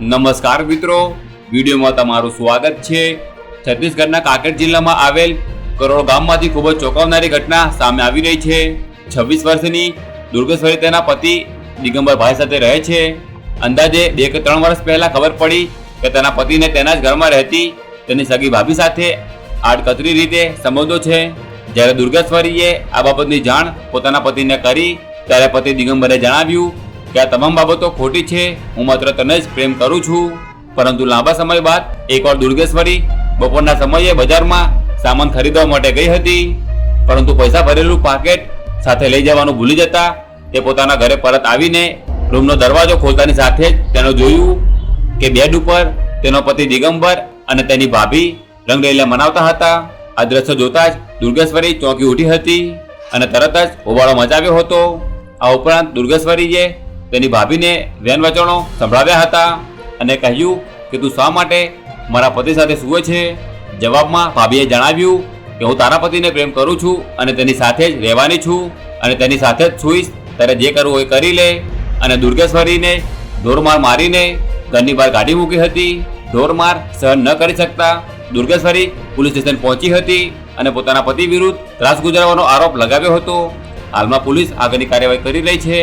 નમસ્કાર મિત્રો, વિડીયોમાં તમારું સ્વાગત છે। છત્તીસગઢના કાંકેર જિલ્લામાં આવેલ કરોડ ગામમાંથી ખૂબ જ ચોંકાવનારી ઘટના સામે આવી રહી છે। 26 વર્ષની દુર્ગેશ્વરી તેના પતિ દિગંબરભાઈ સાથે રહે છે। અંદાજે 2 કે 3 વર્ષ પહેલા ખબર પડી કે તેના પતિને તેના જ ઘરમાં રહેતી તેની સગી ભાભી સાથે આડકતરી રીતે સંબંધો છે। જ્યારે દુર્ગેશ્વરીએ આ બાબતની જાણ પોતાના પતિને કરી ત્યારે પતિ દિગંબરે જણાવ્યું કે આ તમામ બાબતો ખોટી છે, હું માત્ર તને જ પ્રેમ કરું છું। પરંતુ લાંબા સમય બાદ એકવાર દુર્ગેશ્વરી બપોરના સમયે બજારમાં સામાન ખરીદવા માટે ગઈ હતી, પરંતુ પૈસા ભરેલું પાકેટ સાથે લઈ જવાનું ભૂલી જતા તે પોતાના ઘરે પરત આવીને રૂમનો દરવાજો ખોલતાની સાથે જ તેણે જોયું કે બેડ ઉપર તેનો પતિ દિગંબર અને તેની ભાભી રંગલીલા મનાવતા હતા। આ દ્રશ્ય જોતા જ દુર્ગેશ્વરી ચોંકી ઉઠી હતી અને તરત જ હોબાળો મચાવ્યો હતો। આ ઉપરાંત દુર્ગેશ્વરીએ તેની ભાભીને વેન વચનો સંભળાવ્યા હતા અને કહ્યું કે તું શા માટે મારા પતિ સાથે સૂવે છે। જવાબમાં ભાભીએ જણાવ્યું કે હું તારા પતિને પ્રેમ કરું છું અને તેની સાથે જ રહેવાની છું અને તેની સાથે જ સૂઈશ, તારે જે કરવું હોય કરી લે। અને દુર્ગેશ્વરીને ઢોરમાર મારીને ઘરની બહાર કાઢી મૂકી હતી। ઢોરમાર સહન ન કરી શકતા દુર્ગેશ્વરી પોલીસ સ્ટેશન પહોંચી હતી અને પોતાના પતિ વિરુદ્ધ ત્રાસ ગુજારવાનો આરોપ લગાવ્યો હતો। હાલમાં પોલીસ આગળની કાર્યવાહી કરી રહી છે।